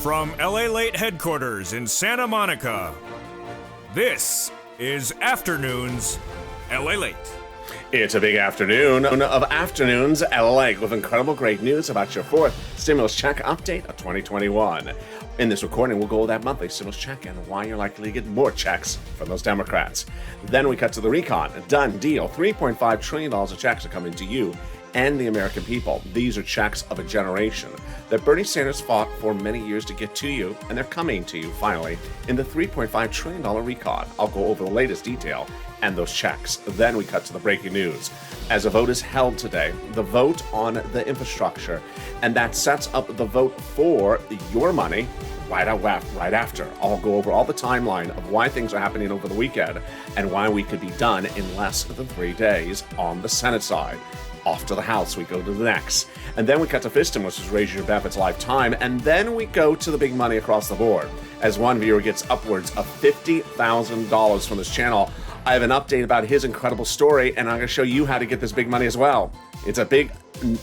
From Lalate headquarters in Santa Monica, this is Afternoons Lalate. It's a big afternoon of Afternoons Lalate with incredible great news about your fourth stimulus check update of 2021. In this recording, we'll go over that monthly stimulus check and why you're likely to get more checks from those Democrats. Then we cut to the recon. A done deal. $3.5 trillion of checks are coming to you and the American people. These are checks of a generation that Bernie Sanders fought for many years to get to you, and they're coming to you finally in the $3.5 trillion recon. I'll go over the latest detail and those checks. Then we cut to the breaking news. As a vote is held today, the vote on the infrastructure, and that sets up the vote for your money right after. I'll go over all the timeline of why things are happening over the weekend and why we could be done in less than 3 days on the Senate side. Off to the House, we go to the next. And then we cut to Fistum, which is Raise Your Benefits Lifetime. And then we go to the big money across the board. As one viewer gets upwards of $50,000 from this channel, I have an update about his incredible story, and I'm going to show you how to get this big money as well. It's a big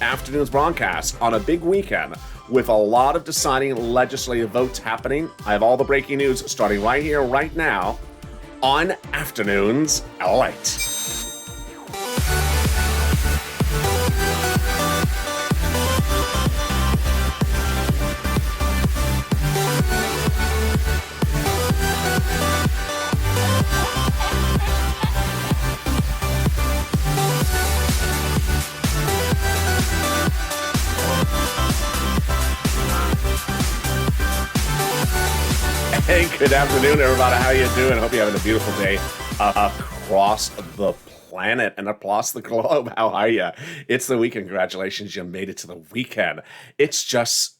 afternoon's broadcast on a big weekend with a lot of deciding legislative votes happening. I have all the breaking news starting right here, right now, on Afternoons Lalate. Hey, good afternoon, everybody. How you doing? I hope you're having a beautiful day across the planet and across the globe. How are you? It's the weekend. Congratulations, you made it to the weekend. It's just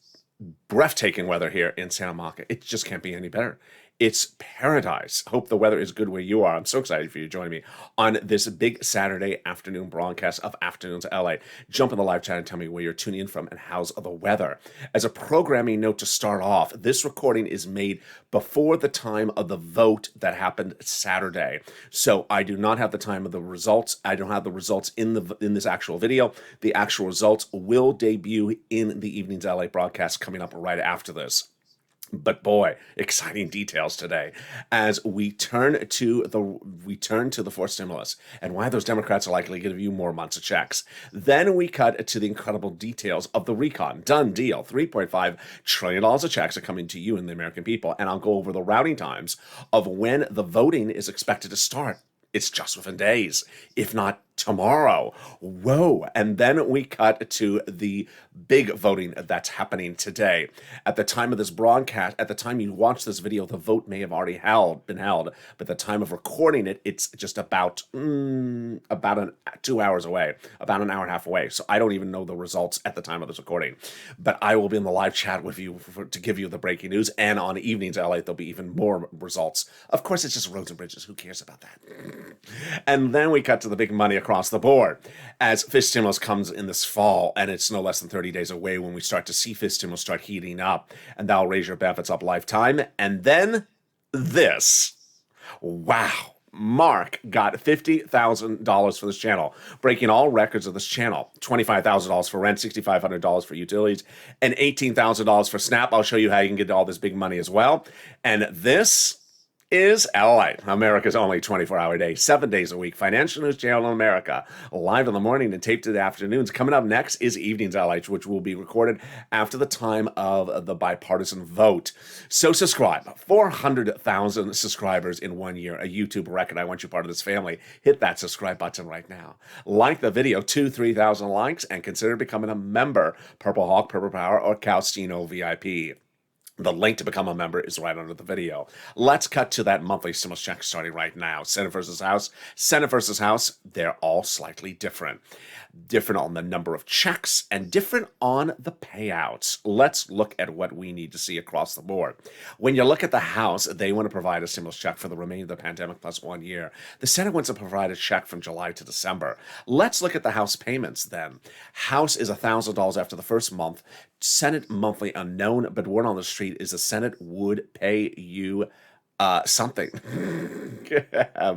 breathtaking weather here in Santa Monica. It just can't be any better. It's paradise. Hope the weather is good where you are. I'm so excited for you to join me on this big Saturday afternoon broadcast of Afternoons LA. Jump in the live chat and tell me where you're tuning in from and how's the weather. As a programming note to start off, this recording is made before the time of the vote that happened Saturday. So I do not have the time of the results. I don't have the results in this actual video. The actual results will debut in the evening's LA broadcast coming up right after this. But boy, exciting details today as we turn to the fourth stimulus and why those Democrats are likely to give you more months of checks. Then we cut to the incredible details of the recon. Done deal. $3.5 trillion of checks are coming to you and the American people. And I'll go over the routing times of when the voting is expected to start. It's just within days, if not tomorrow. Whoa. And then we cut to the big voting that's happening today. At the time of this broadcast, at the time you watch this video, the vote may have already been held, but at the time of recording it, it's just about 2 hours away, about an hour and a half away. So I don't even know the results at the time of this recording. But I will be in the live chat with you to give you the breaking news. And on evenings LA, there'll be even more results. Of course, it's just roads and bridges. Who cares about that? And then we cut to the big money across the board as fifth stimulus comes in this fall, and it's no less than 30 days away when we start to see fifth stimulus start heating up, and that'll raise your benefits up lifetime. And then this. Wow. Mark got $50,000 for this channel, breaking all records of this channel. $25,000 for rent, $6,500 for utilities, and $18,000 for SNAP. I'll show you how you can get all this big money as well. And this is LA, America's only 24-hour day, 7 days a week, financial news channel in America, live in the morning and taped in the afternoons. Coming up next is Evenings LA, which will be recorded after the time of the bipartisan vote. So subscribe. 400,000 subscribers in 1 year, a YouTube record. I want you part of this family. Hit that subscribe button right now. Like the video, 3,000 likes, and consider becoming a member. Purple Hawk, Purple Power, or Calstino VIP. The link to become a member is right under the video. Let's cut to that monthly stimulus check starting right now. Senate versus House. Senate versus House, they're all slightly different. Different on the number of checks and different on the payouts. Let's look at what we need to see across the board. When you look at the House, they want to provide a stimulus check for the remainder of the pandemic plus 1 year. The Senate wants to provide a check from July to December. Let's look at the House payments then. House is $1,000 after the first month. Senate monthly unknown, but word on the street is the Senate would pay you something.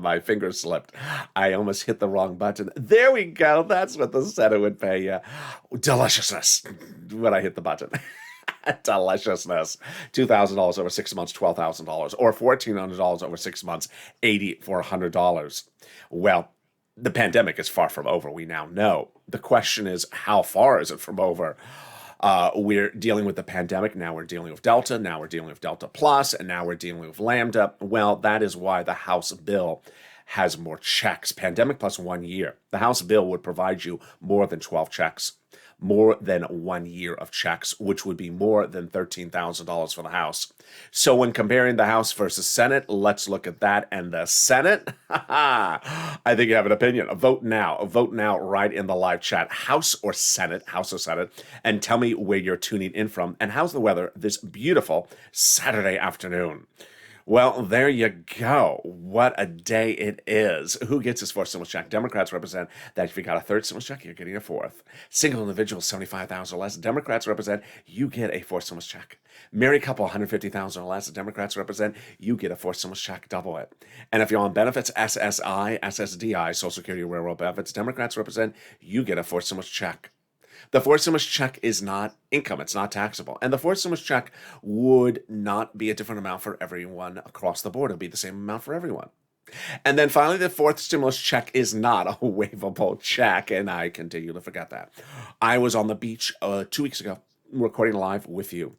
My finger slipped. I almost hit the wrong button. There we go. That's what the Senate would pay you. Deliciousness when I hit the button. Deliciousness. $2,000 over 6 months, $12,000. Or $1,400 over 6 months, $8,400. Well, the pandemic is far from over, we now know. The question is, how far is it from over? We're dealing with the pandemic. Now we're dealing with Delta. Now we're dealing with Delta Plus. And now we're dealing with Lambda. Well, that is why the House bill has more checks. Pandemic plus 1 year. The House bill would provide you more than 12 checks. More than 1 year of checks, which would be more than $13,000 for the House. So when comparing the House versus Senate, let's look at that. And the Senate, I think you have an opinion. Vote now. Vote now right in the live chat. House or Senate, and tell me where you're tuning in from and how's the weather this beautiful Saturday afternoon. Well, there you go. What a day it is. Who gets his fourth stimulus check? Democrats represent that if you got a third stimulus check, you're getting a fourth. Single individual, $75,000 or less. Democrats represent you get a fourth stimulus check. Married couple, $150,000 or less. Democrats represent you get a fourth stimulus check, double it. And if you're on benefits, SSI, SSDI, Social Security Railroad benefits, Democrats represent you get a fourth stimulus check. The fourth stimulus check is not income. It's not taxable. And the fourth stimulus check would not be a different amount for everyone across the board. It would be the same amount for everyone. And then finally, the fourth stimulus check is not a waivable check. And I continue to forget that. I was on the beach 2 weeks ago recording live with you.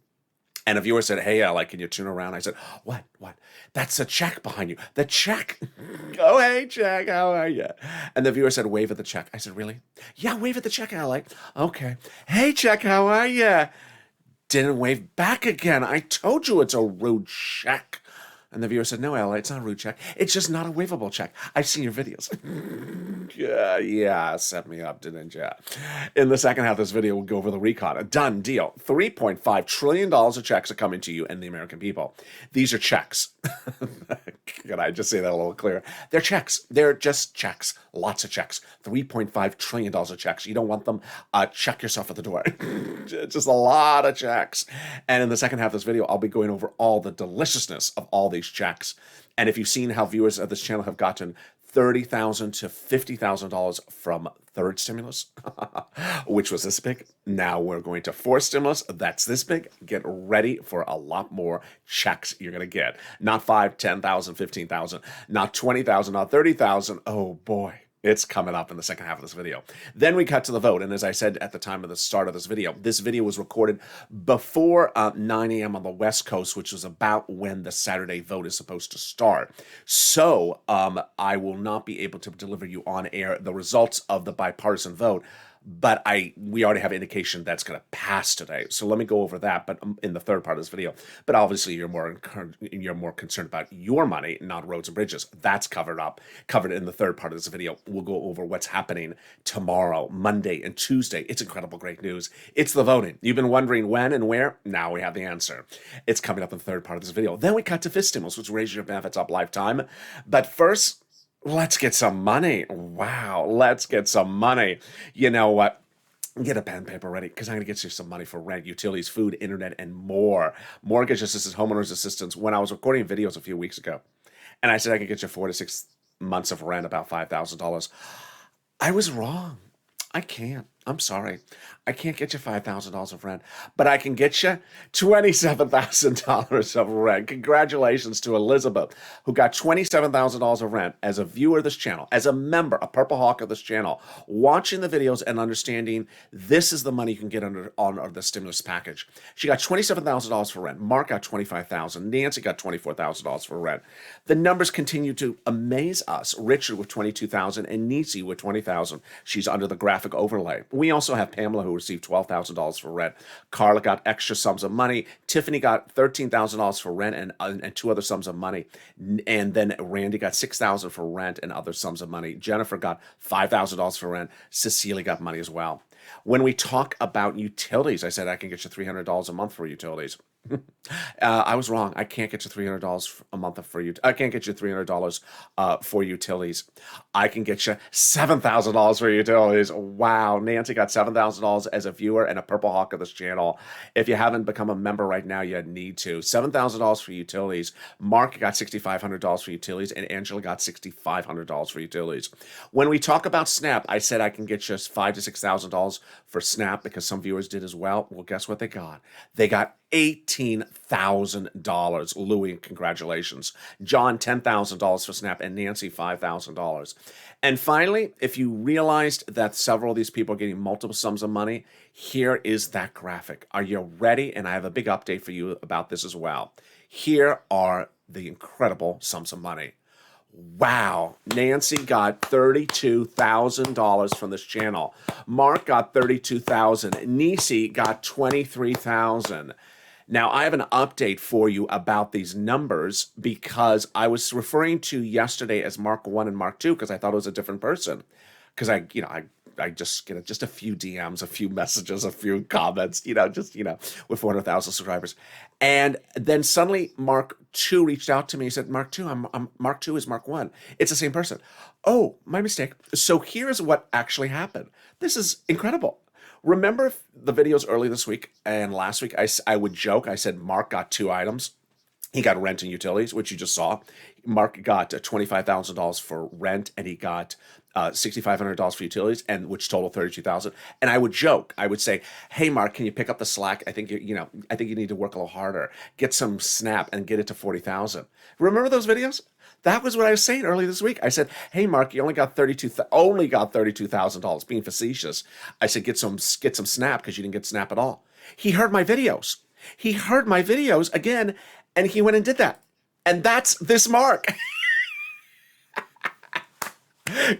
And a viewer said, hey, can you turn around? I said, what? That's a check behind you. The check. Oh, hey, check, how are you? And the viewer said, wave at the check. I said, really? Yeah, wave at the check, Ally. Okay. Hey, check, how are you? Didn't wave back again. I told you it's a rude check. And the viewer said, no, Ally, it's not a rude check. It's just not a waivable check. I've seen your videos. yeah, set me up, didn't you? In the second half of this video, we'll go over the recon. A done deal. $3.5 trillion of checks are coming to you and the American people. These are checks. Can I just say that a little clearer? They're checks. They're just checks. Lots of checks. $3.5 trillion of checks. You don't want them? Check yourself at the door. Just a lot of checks. And in the second half of this video, I'll be going over all the deliciousness of all these checks. And if you've seen how viewers of this channel have gotten $30,000 to $50,000 from third stimulus, which was this big. Now we're going to fourth stimulus. That's this big. Get ready for a lot more checks you're going to get. Not 5, 10,000, 15,000, not 20,000, not 30,000. Oh boy. It's coming up in the second half of this video. Then we cut to the vote. And as I said at the time of the start of this video was recorded before 9 a.m. on the West Coast, which was about when the Saturday vote is supposed to start. So I will not be able to deliver you on air the results of the bipartisan vote. But we already have indication that's going to pass today. So let me go over that, but in the third part of this video. But obviously, you're more concerned about your money, not roads and bridges. That's covered in the third part of this video. We'll go over what's happening tomorrow, Monday, and Tuesday. It's incredible, great news. It's the voting. You've been wondering when and where. Now we have the answer. It's coming up in the third part of this video. Then we cut to fifth stimulus, which raises your benefits up lifetime. But first, let's get some money. Wow, let's get some money. You know what? Get a pen and paper ready because I'm going to get you some money for rent, utilities, food, internet, and more. Mortgage assistance, homeowners assistance. When I was recording videos a few weeks ago, and I said I could get you 4 to 6 months of rent, about $5,000, I was wrong. I can't. I'm sorry. I can't get you $5,000 of rent, but I can get you $27,000 of rent. Congratulations to Elizabeth, who got $27,000 of rent as a viewer of this channel, as a member, a Purple Hawk of this channel, watching the videos and understanding this is the money you can get under the stimulus package. She got $27,000 for rent. Mark got $25,000. Nancy got $24,000 for rent. The numbers continue to amaze us. Richard with $22,000 and Niecy with $20,000. She's under the graphic overlay. We also have Pamela, who received $12,000 for rent. Carla got extra sums of money. Tiffany got $13,000 for rent and 2 other sums of money. And then Randy got $6,000 for rent and other sums of money. Jennifer got $5,000 for rent. Cecilia got money as well. When we talk about utilities, I said I can get you $300 a month for utilities. I was wrong. I can't get you $300 a month for you. I can't get you $300 for utilities. I can get you $7,000 for utilities. Wow, Nancy got $7,000 as a viewer and a Purple Hawk of this channel. If you haven't become a member right now, you need to. $7,000 for utilities. Mark got $6,500 for utilities, and Angela got $6,500 for utilities. When we talk about Snap, I said I can get you $5,000 to $6,000 for Snap because some viewers did as well. Well, guess what they got? They got $18,000. Louis, congratulations. John, $10,000 for Snap, and Nancy, $5,000. And finally, if you realized that several of these people are getting multiple sums of money, here is that graphic. Are you ready? And I have a big update for you about this as well. Here are the incredible sums of money. Wow, Nancy got $32,000 from this channel. Mark got $32,000. Nisi got $23,000. Now, I have an update for you about these numbers because I was referring to yesterday as Mark 1 and Mark 2 because I thought it was a different person. Because I just get just a few DMs, a few messages, a few comments, with 400,000 subscribers. And then suddenly Mark 2 reached out to me. He said, Mark 2, I'm Mark 2 is Mark 1. It's the same person. Oh, my mistake. So here's what actually happened. This is incredible. Remember the videos early this week and last week, I would joke. I said Mark got 2 items. He got rent and utilities, which you just saw. Mark got $25,000 for rent, and he got $6,500 for utilities, and which total $32,000. And I would joke. I would say, "Hey, Mark, can you pick up the slack? I think I think you need to work a little harder. Get some Snap and get it to 40,000." Remember those videos? That was what I was saying earlier this week. I said, "Hey, Mark, you only got $32,000." Being facetious, I said, "Get some Snap because you didn't get Snap at all." He heard my videos. He heard my videos again, and he went and did that. And that's this Mark.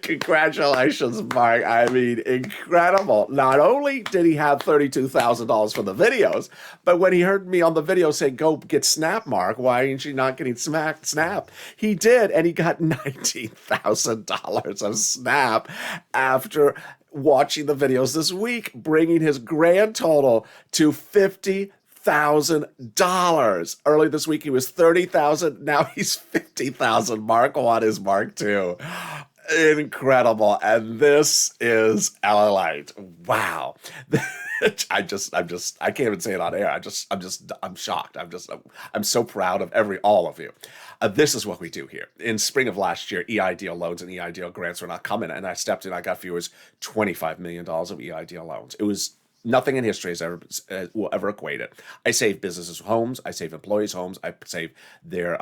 Congratulations, Mark. I mean, incredible. Not only did he have $32,000 for the videos, but when he heard me on the video say, "Go get Snap, Mark, why ain't you not getting Snap?" He did, and he got $19,000 of Snap after watching the videos this week, bringing his grand total to $50,000. Early this week, he was $30,000. Now he's $50,000. Mark 1 is Mark 2. Incredible. And this is Lalate. Wow. I can't even say it on air. I'm shocked. I'm so proud of all of you. This is what we do here. In spring of last year, EIDL loans and EIDL grants were not coming, and I stepped in. I got viewers $25 million of EIDL loans. It was nothing in history will ever equate it. I saved businesses' homes. I saved employees' homes. I saved their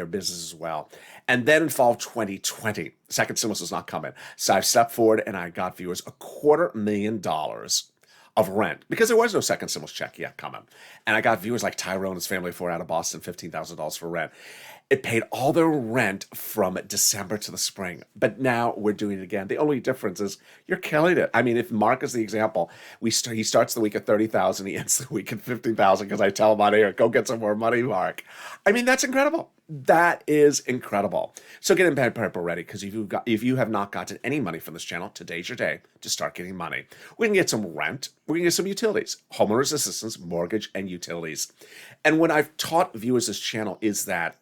business as well. And then in fall of 2020, second stimulus was not coming. So I stepped forward and I got viewers $250,000 of rent because there was no second stimulus check yet coming. And I got viewers like Tyrone and his family of 4 out of Boston, $15,000 for rent. It paid all their rent from December to the spring. But now we're doing it again. The only difference is you're killing it. I mean, if Mark is the example, he starts the week at $30,000, he ends the week at $50,000 because I tell him on air, "Go get some more money, Mark." I mean, that's incredible. That is incredible. So get in bed prep already, because if you have not gotten any money from this channel, today's your day to start getting money. We can get some rent. We can get some utilities, homeowners assistance, mortgage, and utilities. And what I've taught viewers this channel is that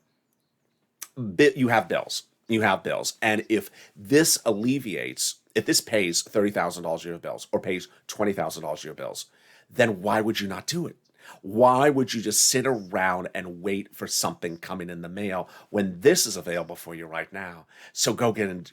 you have bills. And if this pays $30,000 a year of bills or pays $20,000 a year of bills, then why would you not do it? Why would you just sit around and wait for something coming in the mail when this is available for you right now? So go ahead and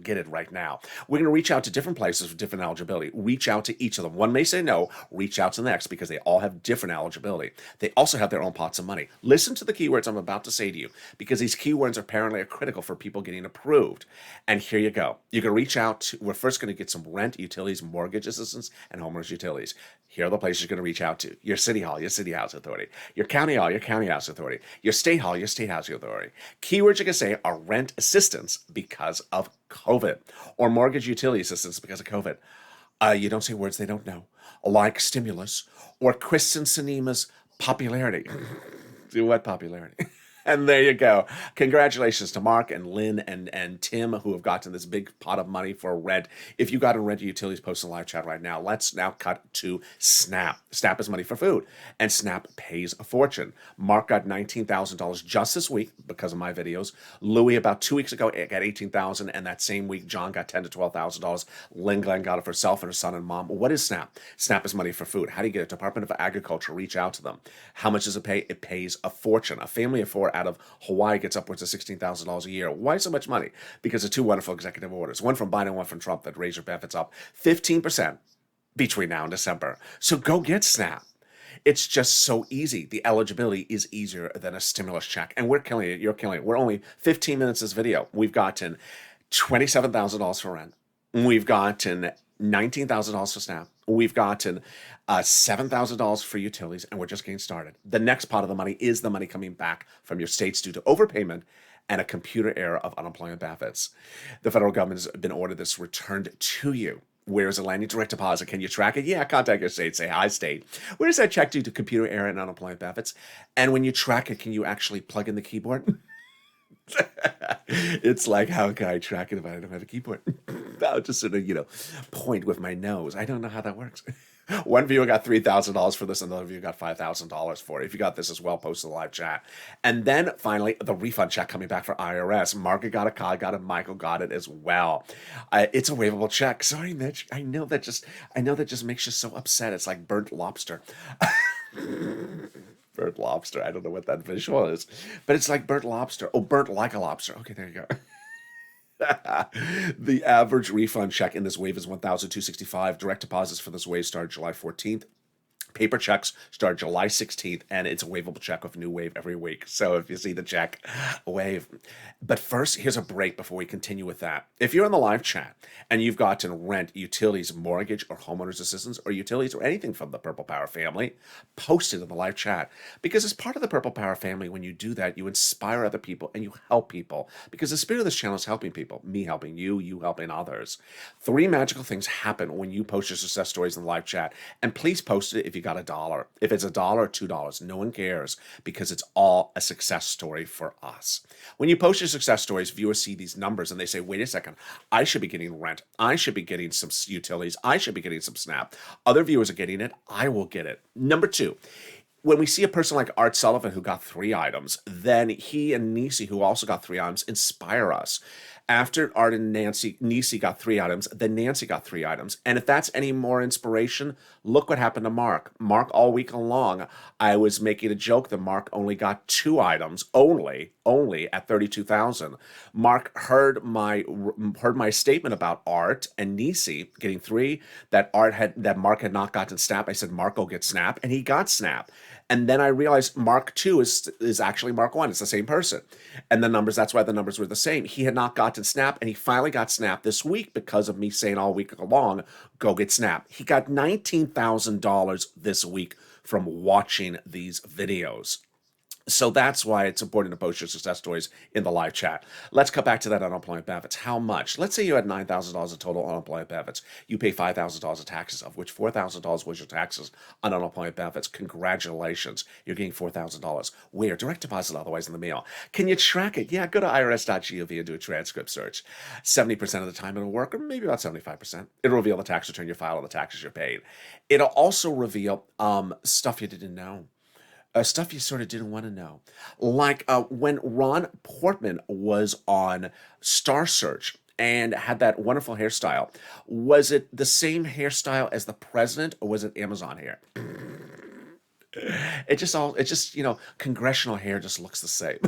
get it right now. We're going to reach out to different places for different eligibility. Reach out to each of them. One may say no. Reach out to the next because they all have different eligibility. They also have their own pots of money. Listen to the keywords I'm about to say to you because these keywords apparently are critical for people getting approved. And here you go. You're going to reach out to, we're first going to get some rent, utilities, mortgage assistance, and homeowners utilities. Here are the places you're going to reach out to. Your city hall, your city housing authority. Your county hall, your county housing authority. Your state hall, your state housing authority. Keywords you can say are rent assistance because of COVID, or mortgage utility assistance because of COVID. You don't say words they don't know, like stimulus or Kristen Sinema's popularity. What popularity? And there you go. Congratulations to Mark and Lynn and Tim who have gotten this big pot of money for rent. If you got to rent your utilities, post in the live chat right now. Let's now cut to Snap. Snap is money for food, and Snap pays a fortune. Mark got $19,000 just this week because of my videos. Louis about 2 weeks ago got $18,000, and that same week John got $10,000 to $12,000. Lynn Glenn got it for herself and her son and mom. What is Snap? Snap is money for food. How do you get it? Department of Agriculture. Reach out to them. How much does it pay? It pays a fortune. A family of four out of Hawaii gets upwards of $16,000 a year. Why so much money? Because of two wonderful executive orders, one from Biden, one from Trump, that raise your benefits up 15% between now and December. So go get Snap. It's just so easy. The eligibility is easier than a stimulus check. And we're killing it. You're killing it. We're only 15 minutes this video. We've gotten $27,000 for rent. We've gotten $19,000 for Snap. We've gotten $7,000 for utilities, and we're just getting started. The next part of the money is the money coming back from your states due to overpayment and a computer error of unemployment benefits. The federal government has been ordered this returned to you. Where is it landing? Direct deposit. Can you track it? Yeah, contact your state. Say, hi, state. Where does that check due to computer error and unemployment benefits? And when you track it, can you actually plug in the keyboard? It's like, how can I track it if I don't have a keyboard? I'll just sort of, point with my nose. I don't know how that works. One viewer got $3,000 for this, and another viewer got $5,000 for it. If you got this as well, post in the live chat. And then finally, the refund check coming back for IRS. Margaret got it, Kyle got it, Michael got it as well. It's a waivable check. Sorry, Mitch. I know that just makes you so upset. It's like burnt lobster. Burnt lobster. I don't know what that visual is, but it's like burnt lobster. Oh, burnt like a lobster. Okay, there you go. The average refund check in this wave is $1,265. Direct deposits for this wave start July 14th. Paper checks start July 16th, and it's a waivable check with a new wave every week. So if you see the check, wave. But first, here's a break before we continue with that. If you're in the live chat and you've gotten rent, utilities, mortgage, or homeowners assistance, or utilities, or anything from the Purple Power family, post it in the live chat. Because as part of the Purple Power family, when you do that, you inspire other people and you help people. Because the spirit of this channel is helping people. Me helping you, you helping others. 3 magical things happen when you post your success stories in the live chat. And please post it if you got $1. If it's $1 or $2, no one cares, because it's all a success story for us. When you post your success stories, viewers see these numbers and they say, wait a second, I should be getting rent. I should be getting some utilities. I should be getting some Snap. Other viewers are getting it. I will get it. Number 2, when we see a person like Art Sullivan who got 3 items, then he and Nisi, who also got 3 items, inspire us. After Art and Nisi got 3 items, then Nancy got 3 items. And if that's any more inspiration, look what happened to Mark. Mark, all week long, I was making a joke that Mark only got 2 items, only at 32,000. Mark heard my statement about Art and Nisi getting 3, that Mark had not gotten Snap. I said, Mark, go get Snap, and he got Snap. And then I realized Mark 2 is actually Mark 1. It's the same person. And that's why the numbers were the same. He had not gotten Snap, and he finally got Snap this week because of me saying all week long, go get Snap. He got $19,000 this week from watching these videos. So that's why it's important to post your success stories in the live chat. Let's cut back to that unemployment benefits. How much? Let's say you had $9,000 of total unemployment benefits. You pay $5,000 of taxes, of which $4,000 was your taxes on unemployment benefits. Congratulations. You're getting $4,000. Where? Direct deposit, otherwise in the mail. Can you track it? Yeah, go to irs.gov and do a transcript search. 70% of the time it'll work, or maybe about 75%. It'll reveal the tax return you filed and the taxes you're paid. It'll also reveal stuff you didn't know. Stuff you sort of didn't want to know. Like when Ron Portman was on Star Search and had that wonderful hairstyle. Was it the same hairstyle as the president, or was it Amazon hair? Congressional hair just looks the same.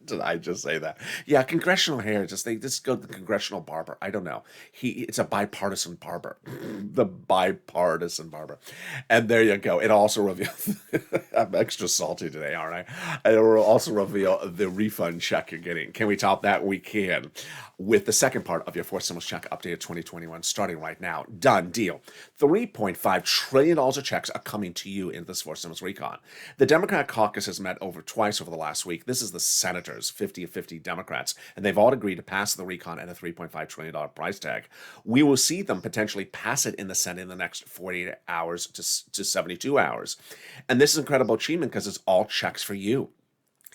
Did I just say that? Yeah, congressional hair, they just go to the congressional barber. I don't know. It's a bipartisan barber. The bipartisan barber. And there you go. It also reveals, I'm extra salty today, aren't I? It will also reveal the refund check you're getting. Can we top that? We can. With the second part of your 4 stimulus check updated 2021 starting right now. Done deal. $3.5 trillion of checks are coming to you in this 4 stimulus recon. The Democrat caucus has met twice over the last week. This is the senators, 50 of 50 Democrats, and they've all agreed to pass the recon at a $3.5 trillion price tag. We will see them potentially pass it in the Senate in the next 48 hours to 72 hours. And this is incredible achievement because it's all checks for you.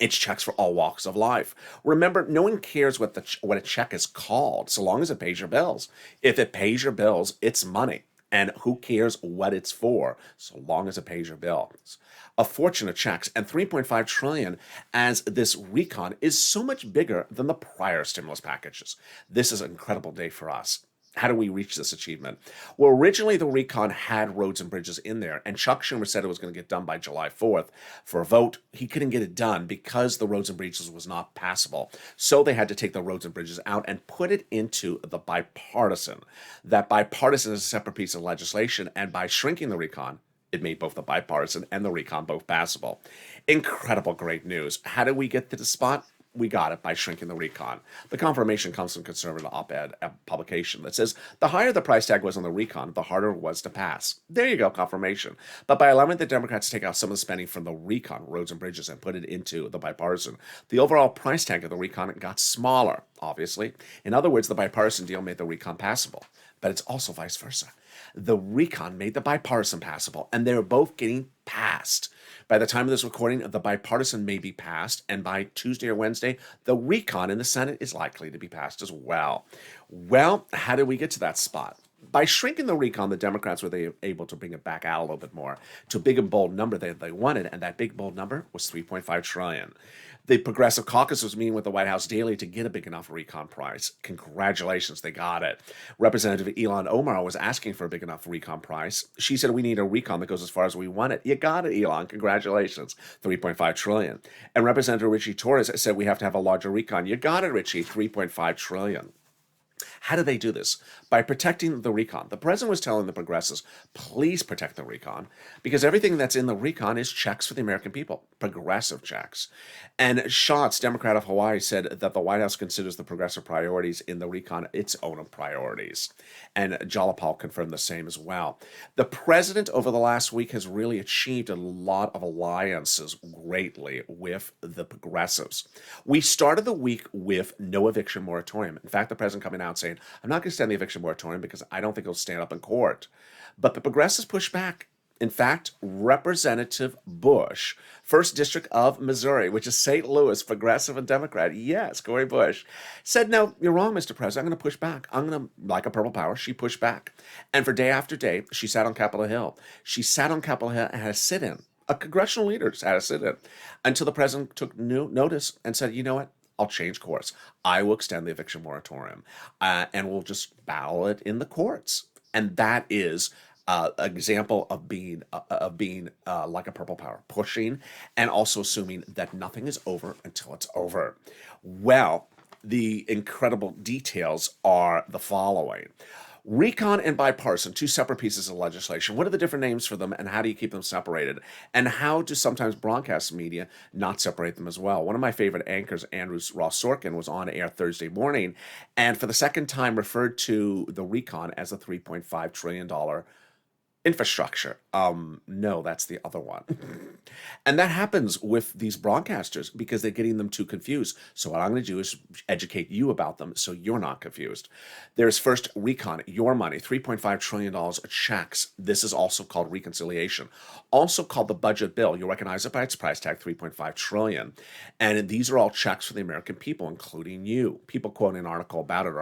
It's checks for all walks of life. Remember, no one cares what a check is called, so long as it pays your bills. If it pays your bills, it's money. And who cares what it's for, so long as it pays your bills. A fortune of checks and 3.5 trillion as this recon is so much bigger than the prior stimulus packages. This is an incredible day for us. How do we reach this achievement? Well, originally the recon had roads and bridges in there, and Chuck Schumer said it was going to get done by July 4th. For a vote, he couldn't get it done because the roads and bridges was not passable. So they had to take the roads and bridges out and put it into the bipartisan. That bipartisan is a separate piece of legislation, and by shrinking the recon, it made both the bipartisan and the recon both passable. Incredible, great news. How did we get to the spot? We got it by shrinking the recon. The confirmation comes from conservative op-ed publication that says the higher the price tag was on the recon, the harder it was to pass. There you go, confirmation. But by allowing the Democrats to take out some of the spending from the recon, roads and bridges, and put it into the bipartisan, the overall price tag of the recon got smaller, obviously. In other words, the bipartisan deal made the recon passable. But it's also vice versa. The recon made the bipartisan passable, and they're both getting passed. By the time of this recording, the bipartisan may be passed, and by Tuesday or Wednesday, the recon in the Senate is likely to be passed as well. Well, how did we get to that spot? By shrinking the recon, the Democrats were able to bring it back out a little bit more to a big and bold number that they wanted, and that big bold number was 3.5 trillion. The Progressive Caucus was meeting with the White House daily to get a big enough recon price. Congratulations, they got it. Representative Ilhan Omar was asking for a big enough recon price. She said, we need a recon that goes as far as we want it. You got it, Elon. Congratulations. 3.5 trillion. And Representative Richie Torres said we have to have a larger recon. You got it, Richie. 3.5 trillion. How do they do this? By protecting the recon. The president was telling the progressives, please protect the recon, because everything that's in the recon is checks for the American people, progressive checks. And Schatz, Democrat of Hawaii, said that the White House considers the progressive priorities in the recon its own priorities. And Jalapal confirmed the same as well. The president over the last week has really achieved a lot of alliances greatly with the progressives. We started the week with no eviction moratorium. In fact, the president coming out saying, I'm not going to extend the eviction moratorium because I don't think it'll stand up in court. But the progressives pushed back. In fact, Representative Bush, 1st District of Missouri, which is St. Louis, progressive and Democrat, yes, Cori Bush, said, no, you're wrong, Mr. President. I'm going to push back. I'm going to, like a purple power, she pushed back. And for day after day, she sat on Capitol Hill. She sat on Capitol Hill and had a sit-in. A congressional leader had a sit-in until the president took notice and said, you know what? I'll change course. I will extend the eviction moratorium, and we'll just battle it in the courts. And that is an example of being like a purple power, pushing and also assuming that nothing is over until it's over. Well, the incredible details are the following. Recon and bipartisan, two separate pieces of legislation. What are the different names for them, and how do you keep them separated? And how do sometimes broadcast media not separate them as well? One of my favorite anchors, Andrew Ross Sorkin, was on air Thursday morning, and for the second time referred to the recon as a $3.5 trillion infrastructure. No, that's the other one. And that happens with these broadcasters because they're getting them too confused. So what I'm going to do is educate you about them so you're not confused. There's first recon, your money, $3.5 trillion of checks. This is also called reconciliation, also called the budget bill. You'll recognize it by its price tag, $3.5 trillion. And these are all checks for the American people, including you. People quoting an article about it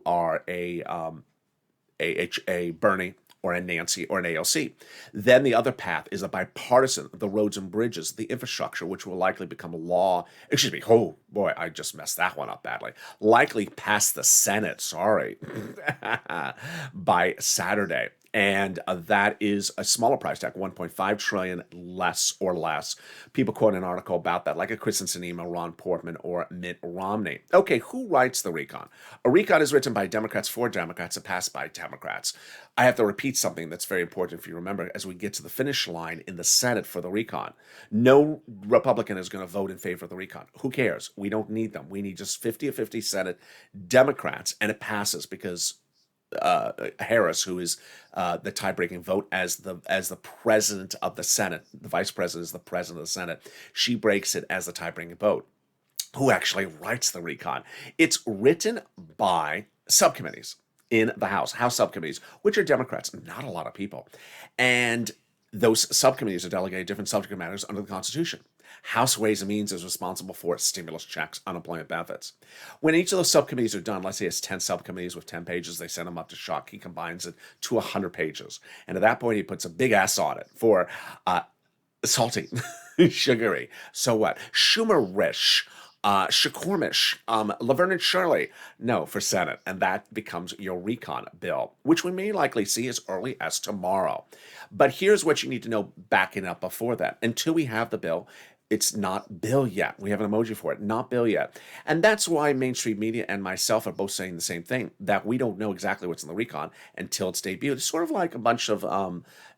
are a Bernie, or a Nancy, or an AOC. Then the other path is a bipartisan, the roads and bridges, the infrastructure, which will likely become a law. Excuse me, oh boy, I just messed that one up badly. Likely pass the Senate, sorry, by Saturday. And that is a smaller price tag, 1.5 trillion less. People quote an article about that, like a Kristen Sinema, Ron Portman, or Mitt Romney. Okay, who writes the recon? A recon is written by Democrats for Democrats and passed by Democrats. I have to repeat something that's very important for you to remember as we get to the finish line in the Senate for the recon. No Republican is going to vote in favor of the recon. Who cares? We don't need them. We need just 50 of 50 Senate Democrats, and it passes because Harris, who is the tie-breaking vote as the president of the Senate, the vice president is the president of the Senate, she breaks it as the tie-breaking vote. Who actually writes the recon? It's written by subcommittees in the House subcommittees, which are Democrats, not a lot of people. And those subcommittees are delegated different subject matters under the Constitution. House Ways and Means is responsible for stimulus checks, unemployment benefits. When each of those subcommittees are done, let's say it's 10 subcommittees with 10 pages, they send them up to Schuck. He combines it to 100 pages. And at that point, he puts a big S on it for salty, sugary. So what? Schumerish. Shakormish, Laverne and Shirley, no, for Senate, and that becomes your recon bill, which we may likely see as early as tomorrow. But here's what you need to know backing up before that. Until we have the bill, it's not bill yet. We have an emoji for it, not bill yet. And that's why mainstream media and myself are both saying the same thing, that we don't know exactly what's in the recon until it's debuted. It's sort of like a bunch of,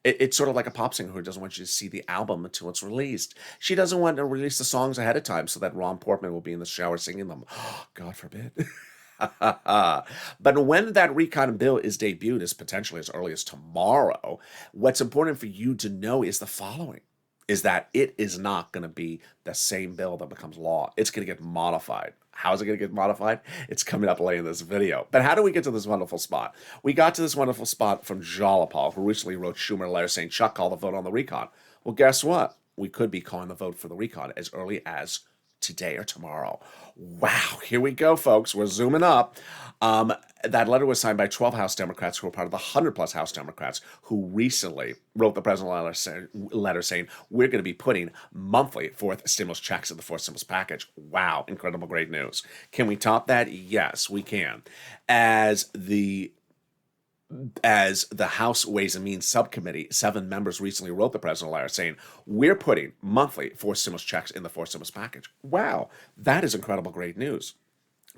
it's sort of like a pop singer who doesn't want you to see the album until it's released. She doesn't want to release the songs ahead of time so that Ron Portman will be in the shower singing them. God forbid. But when that recon bill is debuted, as potentially as early as tomorrow, what's important for you to know is the following. Is that it is not going to be the same bill that becomes law. It's going to get modified. How is it going to get modified? It's coming up later in this video. But how do we get to this wonderful spot? We got to this wonderful spot from Jalapal, who recently wrote Schumer a letter saying, Chuck, call the vote on the recon. Well, guess what? We could be calling the vote for the recon as early as today or tomorrow. Wow, here we go, folks. We're zooming up. That letter was signed by 12 House Democrats who were part of the 100-plus House Democrats who recently wrote the president letter saying, we're going to be putting monthly fourth stimulus checks in the fourth stimulus package. Wow, incredible, great news. Can we top that? Yes, we can. As the House Ways and Means Subcommittee, 7 members recently wrote the president a letter saying, we're putting monthly fourth stimulus checks in the fourth stimulus package. Wow, that is incredible, great news.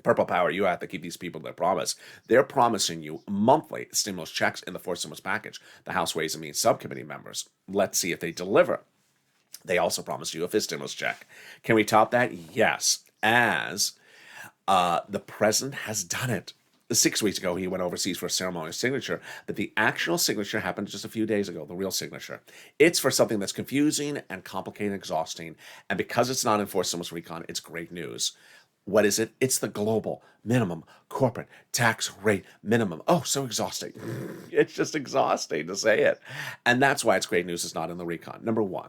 Purple Power, you have to keep these people to their promise. They're promising you monthly stimulus checks in the fourth stimulus package. The House Ways and Means Subcommittee members. Let's see if they deliver. They also promised you a fifth stimulus check. Can we top that? Yes, as the president has done it. 6 weeks ago, he went overseas for a ceremonial signature, but the actual signature happened just a few days ago, the real signature. It's for something that's confusing and complicated and exhausting, and because it's not enforced stimulus recon, it's great news. What is it? It's the global minimum corporate tax rate minimum. Oh, so exhausting. It's just exhausting to say it. And that's why it's great news it's not in the recon. Number one,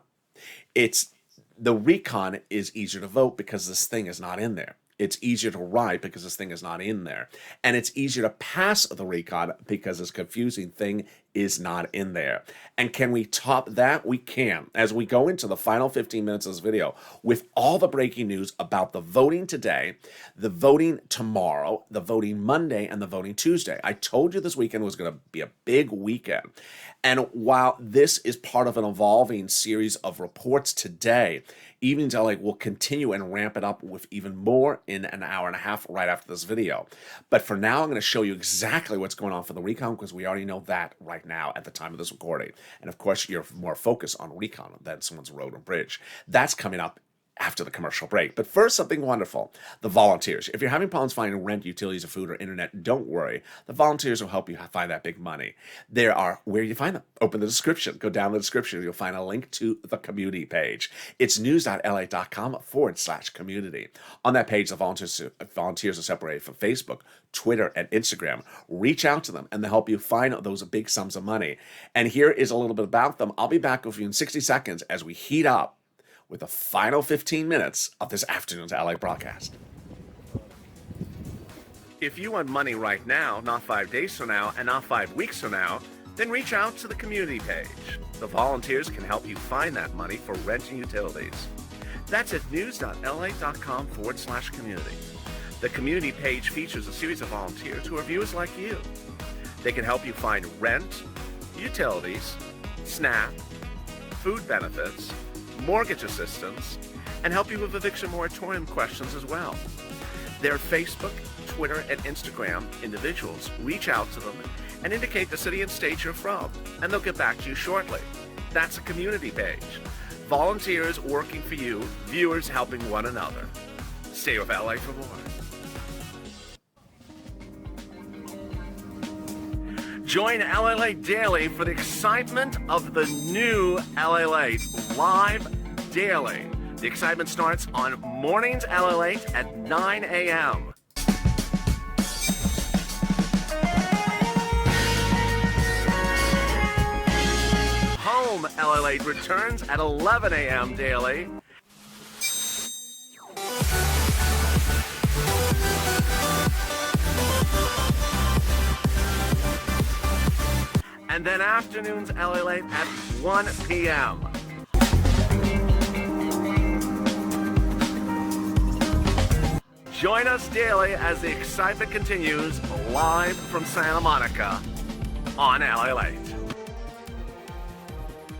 the recon is easier to vote because this thing is not in there. It's easier to write because this thing is not in there. And it's easier to pass the recon because this confusing thing is not in there. And can we top that? We can. As we go into the final 15 minutes of this video with all the breaking news about the voting today, the voting tomorrow, the voting Monday, and the voting Tuesday. I told you this weekend was going to be a big weekend. And while this is part of an evolving series of reports today, Evenings LA will continue and ramp it up with even more in an hour and a half right after this video. But for now, I'm going to show you exactly what's going on for the recon because we already know that right now at the time of this recording. And of course, you're more focused on recon than someone's road or bridge. That's coming up after the commercial break. But first, something wonderful. The volunteers. If you're having problems finding rent, utilities, or food, or internet, don't worry. The volunteers will help you find that big money. There are, where do you find them? Open the description. Go down the description. You'll find a link to the community page. It's news.la.com/community. On that page, the volunteers are separated from Facebook, Twitter, and Instagram. Reach out to them, and they'll help you find those big sums of money. And here is a little bit about them. I'll be back with you in 60 seconds as we heat up with the final 15 minutes of this afternoon's LA broadcast. If you want money right now, not 5 days from now, and not 5 weeks from now, then reach out to the community page. The volunteers can help you find that money for rent and utilities. That's at news.la.com/community. The community page features a series of volunteers who are viewers like you. They can help you find rent, utilities, SNAP, food benefits, mortgage assistance, and help you with eviction moratorium questions as well. Their Facebook, Twitter, and Instagram individuals reach out to them and indicate the city and state you're from, and they'll get back to you shortly. That's a community page. Volunteers working for you, viewers helping one another. Stay with LA for more. Join LA Late Daily for the excitement of the new LA Late live daily. The excitement starts on mornings LA Late at 9 a.m. Home LA Late returns at 11 a.m. daily. and then afternoons LA Late at 1 p.m. Join us daily as the excitement continues live from Santa Monica on LA Late.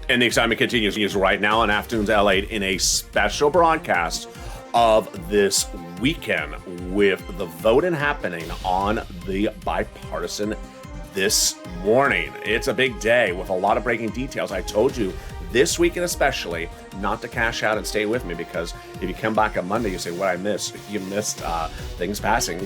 And the excitement continues right now on Afternoons LA in a special broadcast of this weekend with the voting happening on the bipartisan this morning. It's a big day with a lot of breaking details. I told you this weekend especially not to cash out and stay with me, because if you come back on Monday, you say, what I missed? You missed things passing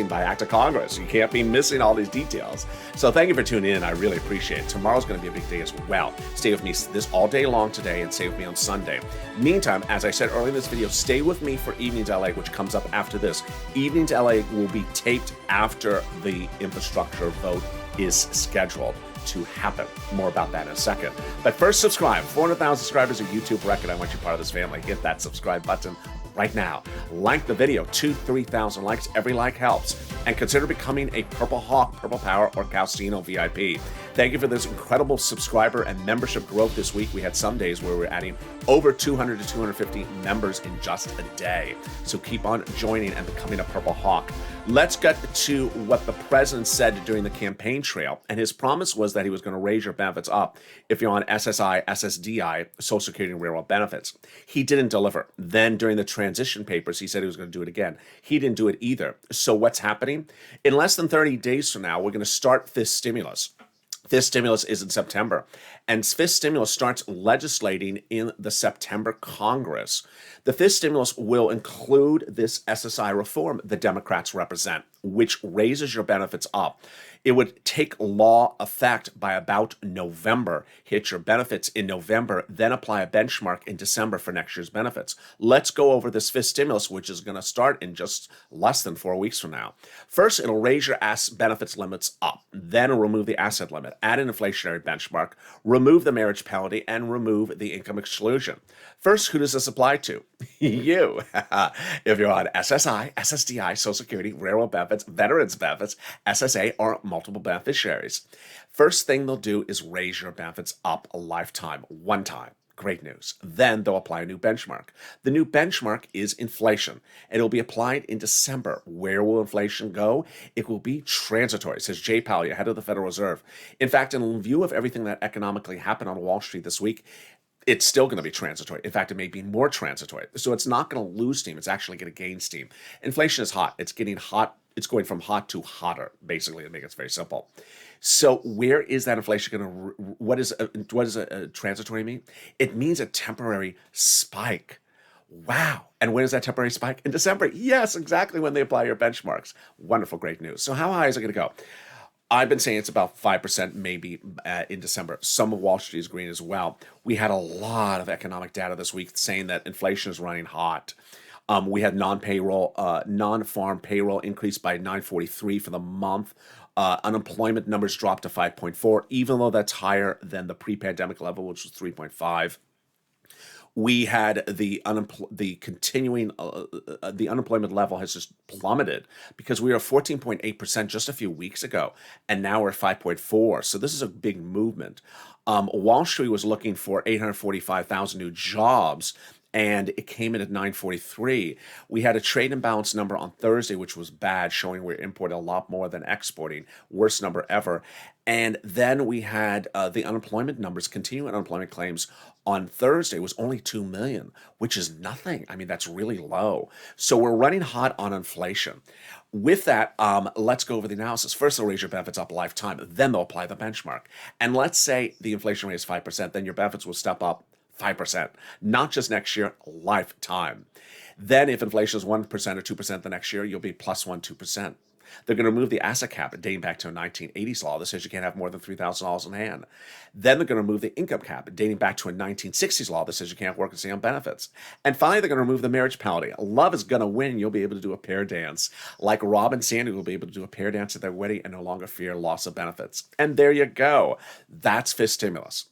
by act of Congress. You can't be missing all these details. So thank you for tuning in. I really appreciate it. Tomorrow's going to be a big day as well. Stay with me this all day long today and stay with me on Sunday. Meantime, as I said earlier in this video, stay with me for Evenings LA, which comes up after this. Evenings LA will be taped after the infrastructure vote is scheduled to happen. More about that in a second. But first, subscribe. 400,000 subscribers, a YouTube record. I want you part of this family. Hit that subscribe button right now. Like the video. 3,000 likes. Every like helps. And consider becoming a Purple Hawk, Purple Power, or Calcino VIP. Thank you for this incredible subscriber and membership growth this week. We had some days where we're adding over 200 to 250 members in just a day. So keep on joining and becoming a Purple Hawk. Let's get to what the president said during the campaign trail. And his promise was that he was going to raise your benefits up if you're on SSI, SSDI, Social Security and Railroad benefits. He didn't deliver. Then during the transition papers, he said he was going to do it again. He didn't do it either. So what's happening? In less than 30 days from now, we're going to start this stimulus. This stimulus is in September, and fifth stimulus starts legislating in the September Congress. The fifth stimulus will include this SSI reform the Democrats represent, which raises your benefits up. It would take law effect by about November, hit your benefits in November, then apply a benchmark in December for next year's benefits. Let's go over this fifth stimulus, which is going to start in just less than 4 weeks from now. First, it'll raise your benefits limits up, then it'll remove the asset limit, add an inflationary benchmark, remove the marriage penalty, and remove the income exclusion. First, who does this apply to? You. If you're on SSI, SSDI, Social Security, Railroad benefits, Veterans benefits, SSA, or multiple beneficiaries. First thing they'll do is raise your benefits up a lifetime, one time. Great news. Then they'll apply a new benchmark. The new benchmark is inflation, and it'll be applied in December. Where will inflation go? It will be transitory, says Jay Powell, head of the Federal Reserve. In fact, in view of everything that economically happened on Wall Street this week, it's still going to be transitory. In fact, it may be more transitory. So it's not going to lose steam. It's actually going to gain steam. Inflation is hot. It's getting hot. It's going from hot to hotter, basically, to make it very simple. So where is that inflation going to, what does a transitory mean? It means a temporary spike. Wow. And when is that temporary spike? In December. Yes, exactly when they apply your benchmarks. Wonderful, great news. So how high is it going to go? I've been saying it's about 5% maybe in December. Some of Wall Street is green as well. We had a lot of economic data this week saying that inflation is running hot. We had non-farm payroll increased by 943 for the month. Unemployment numbers dropped to 5.4, even though that's higher than the pre-pandemic level, which was 3.5. We had the unemployment level has just plummeted because we were 14.8% just a few weeks ago, and now we're 5.4. So this is a big movement. Wall Street was looking for 845,000 new jobs, and it came in at 943. We had a trade imbalance number on Thursday, which was bad, showing we're importing a lot more than exporting. Worst number ever. And then we had the unemployment numbers, continuing unemployment claims on Thursday was only 2 million, which is nothing. I mean, that's really low. So we're running hot on inflation. With that, let's go over the analysis. First, they'll raise your benefits up a lifetime. Then they'll apply the benchmark. And let's say the inflation rate is 5%, then your benefits will step up 5%, not just next year, lifetime. Then if inflation is 1% or 2% the next year, you'll be plus 1, 2%. They're going to remove the asset cap dating back to a 1980s law that says you can't have more than $3,000 in hand. Then they're going to remove the income cap dating back to a 1960s law that says you can't work and stay on benefits. And finally, they're going to remove the marriage penalty. Love is going to win. You'll be able to do a pair dance. Like Rob and Sandy will be able to do a pair dance at their wedding and no longer fear loss of benefits. And there you go. That's fifth stimulus.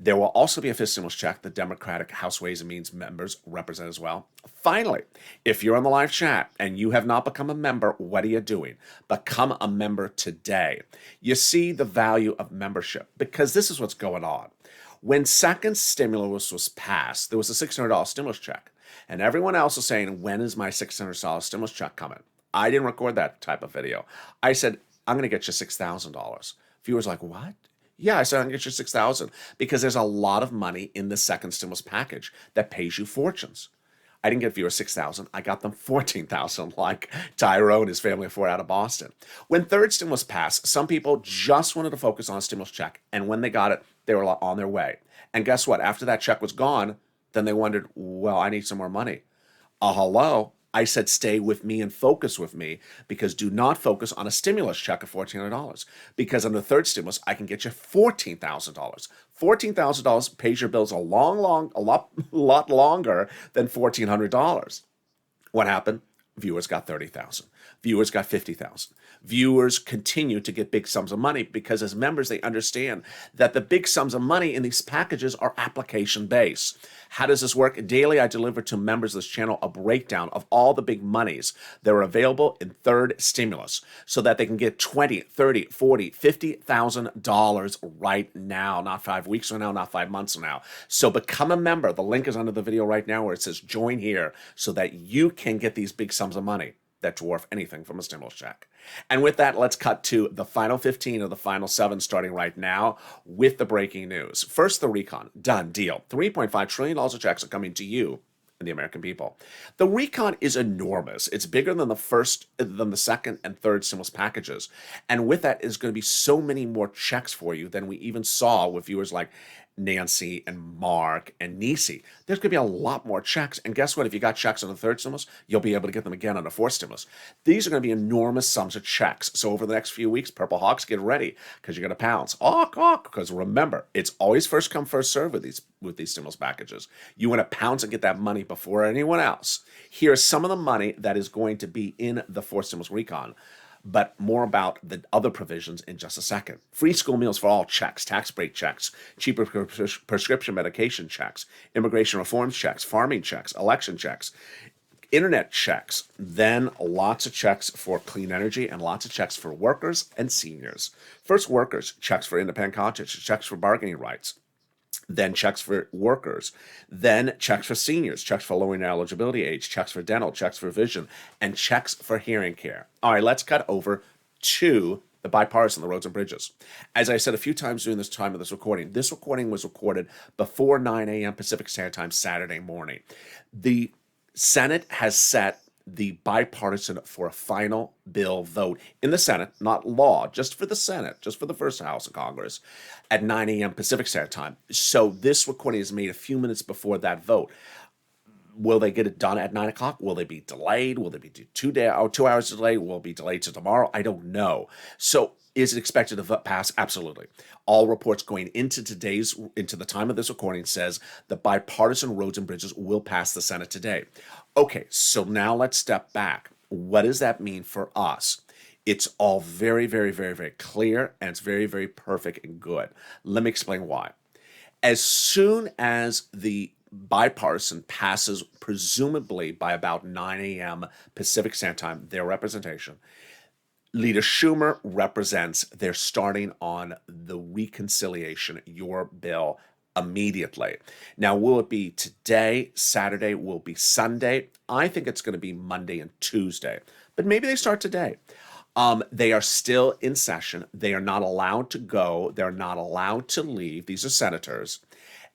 There will also be a fifth stimulus check the Democratic House Ways and Means members represent as well. Finally, if you're on the live chat and you have not become a member, what are you doing? Become a member today. You see the value of membership because this is what's going on. When second stimulus was passed, there was a $600 stimulus check. And everyone else is saying, when is my $600 stimulus check coming? I didn't record that type of video. I said, I'm going to get you $6,000. Viewers are like, what? Yeah, I said I'm gonna get you $6,000 because there's a lot of money in the second stimulus package that pays you fortunes. I didn't get viewers $6,000. I got them $14,000, like Tyrone and his family of four out of Boston. When third stimulus passed, some people just wanted to focus on a stimulus check, and when they got it, they were on their way. And guess what? After that check was gone, then they wondered, well, I need some more money. Hello. I said, stay with me and focus with me because do not focus on a stimulus check of $1,400 because on the third stimulus, I can get you $14,000. $14,000 pays your bills a lot longer than $1,400. What happened? Viewers got 30,000. Viewers got 50,000. Viewers continue to get big sums of money because as members, they understand that the big sums of money in these packages are application based. How does this work? Daily, I deliver to members of this channel a breakdown of all the big monies that are available in third stimulus so that they can get $20, $30, $40, $50,000 right now, not 5 weeks from now, not 5 months from now. So become a member. The link is under the video right now where it says join here so that you can get these big sums of money that dwarf anything from a stimulus check. And with that, let's cut to the final 15 of the final 7 starting right now with the breaking news. First, the recon. Done deal. $3.5 trillion of checks are coming to you and the American people. The recon is enormous. It's bigger than the second and third stimulus packages. And with that is going to be so many more checks for you than we even saw with viewers like Nancy and Mark and Nisi. There's going to be a lot more checks. And guess what? If you got checks on the third stimulus, you'll be able to get them again on the fourth stimulus. These are going to be enormous sums of checks. So over the next few weeks, Purple Hawks, get ready because you're going to pounce. Because remember, it's always first come, first serve with these stimulus packages. You want to pounce and get that money before anyone else. Here's some of the money that is going to be in the fourth stimulus recon. But more about the other provisions in just a second. Free school meals for all checks, tax break checks, cheaper prescription medication checks, immigration reform checks, farming checks, election checks, internet checks, then lots of checks for clean energy and lots of checks for workers and seniors. First, workers, checks for independent contractors, checks for bargaining rights. Then checks for workers, then checks for seniors, checks for lowering eligibility age, checks for dental, checks for vision, and checks for hearing care. All right, let's cut over to the bipartisan, the roads and bridges. As I said a few times during this time of this recording was recorded before 9 a.m. Pacific Standard Time Saturday morning. The Senate has set the bipartisan for a final bill vote in the Senate, not law, just for the Senate, just for the first House of Congress, at 9 a.m. Pacific Standard Time. So this recording is made a few minutes before that vote. Will they get it done at 9 o'clock? Will they be delayed? Will they be 2 hours delayed? Will it be delayed to tomorrow? I don't know. So is it expected to pass? Absolutely. All reports going into the time of this recording says the bipartisan roads and bridges will pass the Senate today. Okay, so now let's step back. What does that mean for us? It's all very, very, very, very clear, and it's very, very perfect and good. Let me explain why. As soon as the bipartisan passes, presumably by about 9 a.m. Pacific Standard Time, their representation, Leader Schumer represents they're starting on the reconciliation, your bill, immediately. Now, will it be today, Saturday, will it be Sunday? I think it's going to be Monday and Tuesday, but maybe they start today. They are still in session. They are not allowed to go. They're not allowed to leave. These are senators.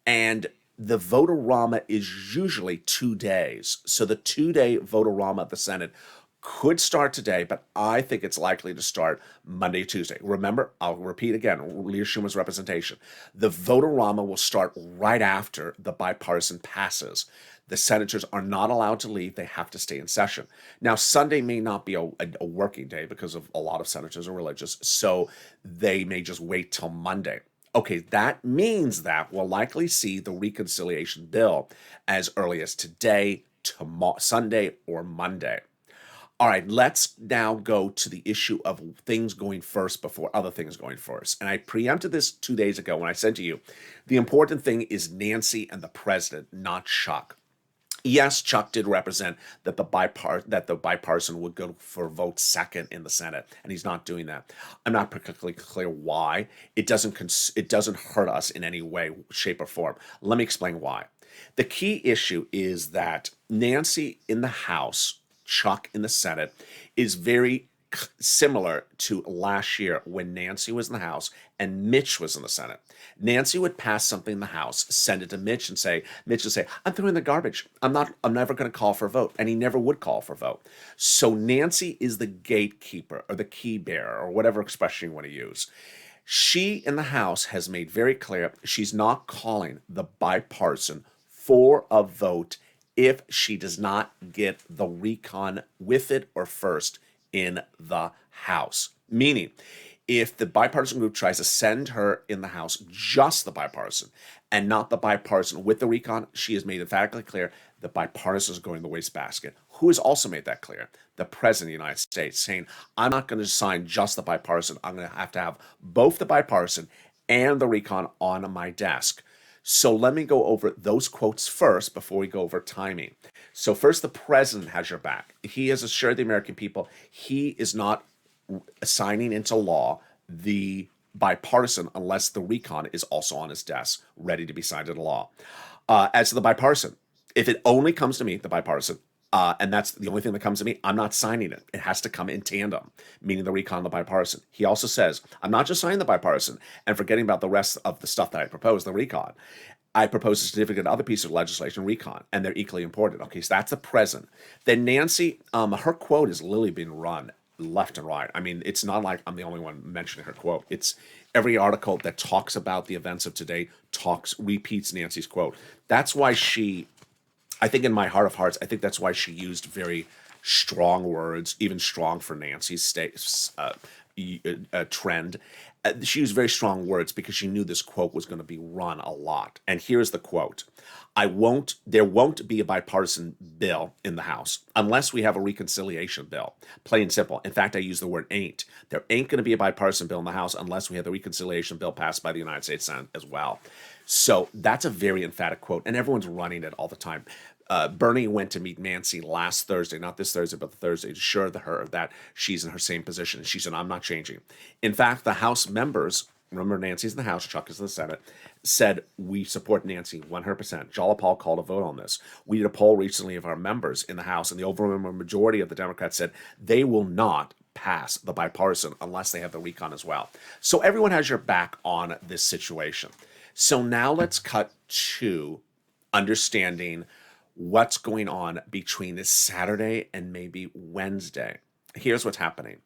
And the vote-a-rama is usually 2 days. So the 2-day vote-a-rama of the Senate could start today, but I think it's likely to start Monday, Tuesday. Remember, I'll repeat again, Leader Schumer's representation. The vote-a-rama will start right after the bipartisan passes. The senators are not allowed to leave. They have to stay in session. Now, Sunday may not be a working day because of a lot of senators are religious, so they may just wait till Monday. Okay, that means that we'll likely see the reconciliation bill as early as today, tomorrow, Sunday, or Monday. All right, let's now go to the issue of things going first before other things going first. And I preempted this 2 days ago when I said to you, the important thing is Nancy and the president, not Chuck. Yes, Chuck did represent that the bipartisan would go for vote second in the Senate, and he's not doing that. I'm not particularly clear why. It doesn't hurt us in any way, shape, or form. Let me explain why. The key issue is that Nancy in the House, Chuck in the Senate, is very similar to last year when Nancy was in the House and Mitch was in the Senate. Nancy would pass something in the House, send it to Mitch Mitch would say, I'm throwing the garbage. I'm never going to call for a vote. And he never would call for a vote. So Nancy is the gatekeeper or the key bearer or whatever expression you want to use. She in the House has made very clear she's not calling the bipartisan for a vote if she does not get the recon with it or first in the House. Meaning, if the bipartisan group tries to send her in the House just the bipartisan and not the bipartisan with the recon, she has made emphatically clear the bipartisan is going to the wastebasket. Who has also made that clear? The President of the United States, saying, I'm not going to sign just the bipartisan. I'm going to have both the bipartisan and the recon on my desk. So let me go over those quotes first before we go over timing. So first, the president has your back. He has assured the American people he is not signing into law the bipartisan unless the recon is also on his desk, ready to be signed into law. As to the bipartisan, if it only comes to me, the bipartisan, and that's the only thing that comes to me, I'm not signing it. It has to come in tandem, meaning the recon and the bipartisan. He also says, I'm not just signing the bipartisan and forgetting about the rest of the stuff that I propose, the recon. I propose a significant other piece of legislation, recon, and they're equally important. Okay, so that's the president. Then Nancy, her quote is literally being run left and right. I mean, it's not like I'm the only one mentioning her quote. It's every article that talks about the events of today repeats Nancy's quote. That's why I think in my heart of hearts, I think that's why she used very strong words, even strong for Nancy's trend. She used very strong words because she knew this quote was going to be run a lot. And here's the quote. There won't be a bipartisan bill in the House unless we have a reconciliation bill. Plain and simple. In fact, I use the word ain't. There ain't going to be a bipartisan bill in the House unless we have the reconciliation bill passed by the United States Senate as well. So that's a very emphatic quote, and everyone's running it all the time. Bernie went to meet Nancy last Thursday, not this Thursday, but the Thursday, to assure her that she's in her same position. She said, I'm not changing. In fact, the House members, remember Nancy's in the House, Chuck is in the Senate, said, we support Nancy 100%. Jalapal called a vote on this. We did a poll recently of our members in the House, and the overwhelming majority of the Democrats said they will not pass the bipartisan unless they have the recon as well. So everyone has your back on this situation. So now let's cut to understanding what's going on between this Saturday and maybe Wednesday. Here's what's happening.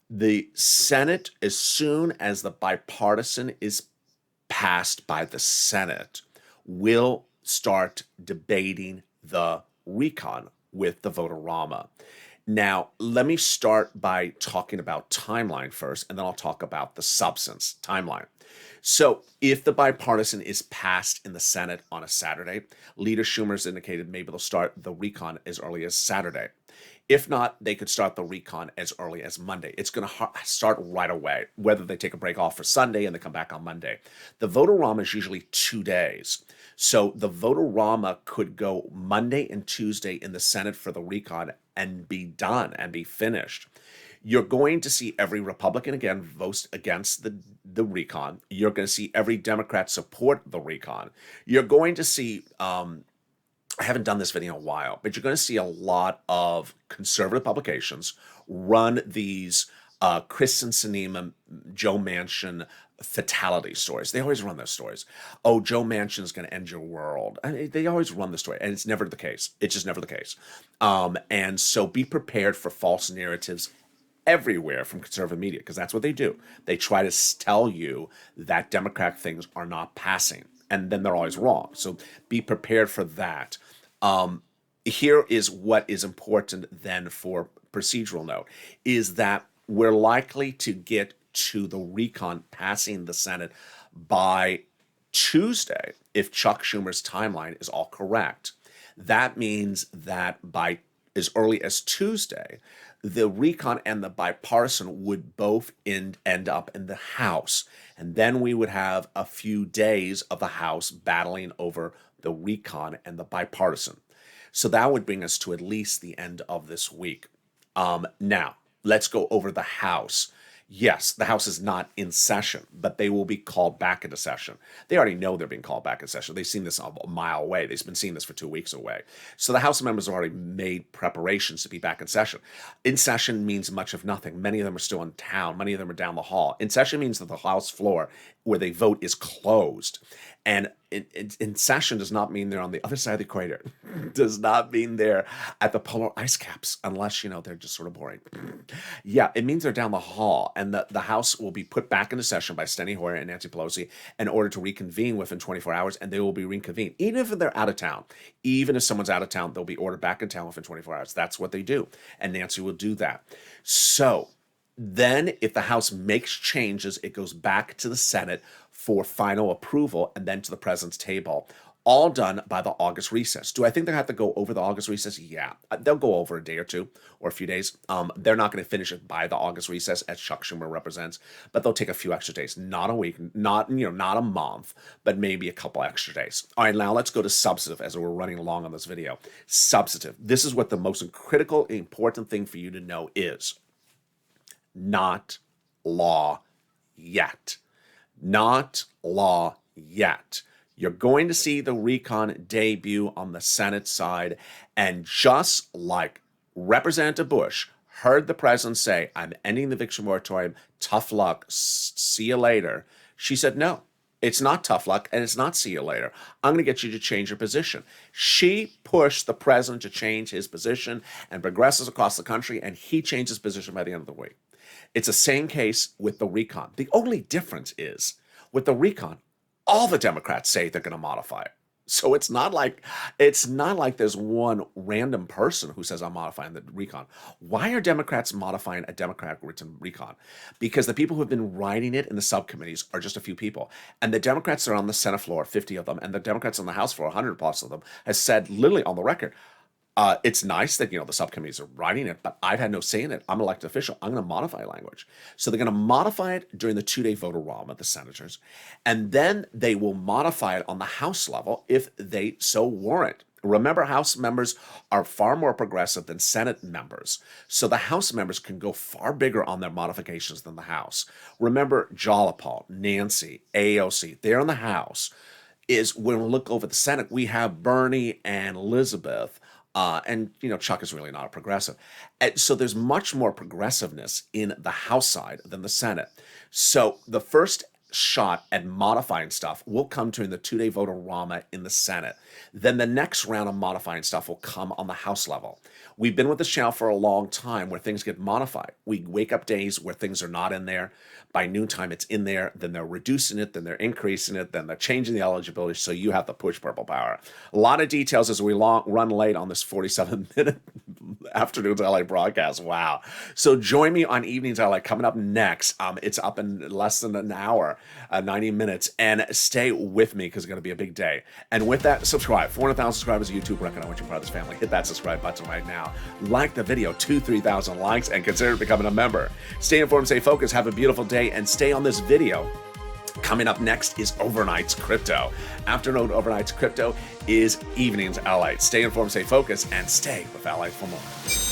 The Senate, as soon as the bipartisan is passed by the Senate, will start debating the recon with the vote-a-rama. Now, let me start by talking about timeline first, and then I'll talk about the substance timeline. So if the bipartisan is passed in the Senate on a Saturday, Leader Schumer's indicated maybe they'll start the recon as early as Saturday. If not, they could start the recon as early as Monday. It's going to start right away, whether they take a break off for Sunday and they come back on Monday. The vote-a-rama is usually 2 days. So the vote-a-rama could go Monday and Tuesday in the Senate for the recon and be done and be finished. You're going to see every Republican, again, vote against the recon. You're going to see every Democrat support the recon. You're going to see, I haven't done this video in a while, but you're going to see a lot of conservative publications run these Kristen Sinema, Joe Manchin fatality stories. They always run those stories. Oh, Joe Manchin is going to end your world. I mean, they always run the story, and it's never the case. It's just never the case. And so be prepared for false narratives everywhere from conservative media, because that's what they do. They try to tell you that Democratic things are not passing, and then they're always wrong. So be prepared for that. Here is what is important then for procedural note, is that we're likely to get to the recon passing the Senate by Tuesday if Chuck Schumer's timeline is all correct. That means that by as early as Tuesday, the recon and the bipartisan would both end up in the House. And then we would have a few days of the House battling over the recon and the bipartisan. So that would bring us to at least the end of this week. Now, let's go over the House. Yes, the House is not in session, but they will be called back into session. They already know they're being called back in session. They've seen this a mile away. They've been seeing this for 2 weeks away. So the House members have already made preparations to be back in session. In session means much of nothing. Many of them are still in town. Many of them are down the hall. In session means that the House floor where they vote is closed. And in session does not mean they're on the other side of the equator. Does not mean they're at the polar ice caps, unless, they're just sort of boring. Yeah, it means they're down the hall, and the House will be put back into session by Steny Hoyer and Nancy Pelosi in order to reconvene within 24 hours, and they will be reconvened. Even if they're out of town, even if someone's out of town, they'll be ordered back in town within 24 hours. That's what they do, and Nancy will do that. So then if the House makes changes, it goes back to the Senate for final approval and then to the president's table, all done by the August recess. Do I think they have to go over the August recess? Yeah, they'll go over a day or two or a few days. They're not going to finish it by the August recess, as Chuck Schumer represents, but they'll take a few extra days, not a week, not a month, but maybe a couple extra days. All right, now let's go to substantive as we're running along on this video. Substantive. This is what the most critical, important thing for you to know is. Not law yet. Not law yet. You're going to see the recon debut on the Senate side, and just like Representative Bush heard the president say, "I'm ending the eviction moratorium, tough luck, see you later," she said, "No, it's not tough luck, and it's not see you later. I'm going to get you to change your position." She pushed the president to change his position, and progressives across the country, and he changed his position by the end of the week. It's the same case with the recon. The only difference is, with the recon, all the Democrats say they're going to modify it. So it's not like there's one random person who says, "I'm modifying the recon." Why are Democrats modifying a Democratic written recon? Because the people who have been writing it in the subcommittees are just a few people. And the Democrats that are on the Senate floor, 50 of them, and the Democrats on the House floor, 100 plus of them, has said literally on the record, it's nice that, the subcommittees are writing it, but I've had no say in it. I'm an elected official. I'm going to modify language. So they're going to modify it during the 2-day vote-a-rama, the senators, and then they will modify it on the House level if they so warrant. Remember, House members are far more progressive than Senate members. So the House members can go far bigger on their modifications than the House. Remember, Jalopal, Nancy, AOC, they're in the House. Is when we look over the Senate, we have Bernie and Elizabeth. And Chuck is really not a progressive. And so there's much more progressiveness in the House side than the Senate. So the first shot at modifying stuff will come during the 2-day vote-a-rama in the Senate. Then the next round of modifying stuff will come on the House level. We've been with this channel for a long time where things get modified. We wake up days where things are not in there. By noontime, it's in there. Then they're reducing it. Then they're increasing it. Then they're changing the eligibility. So you have to push purple power. A lot of details as we run late on this 47-minute Afternoons LA broadcast. Wow. So join me on Evenings LA coming up next. It's up in less than an hour, 90 minutes. And stay with me because it's going to be a big day. And with that, subscribe. 400,000 subscribers on YouTube. Reckon I want you part of this family. Hit that subscribe button right now. Like the video, 2,000-3,000 likes, and consider becoming a member. Stay informed, stay focused, have a beautiful day, and stay on this video. Coming up next is Overnight's Crypto. Afternoon Overnight's Crypto is Evenings LA. Stay informed, stay focused, and stay with LA for more.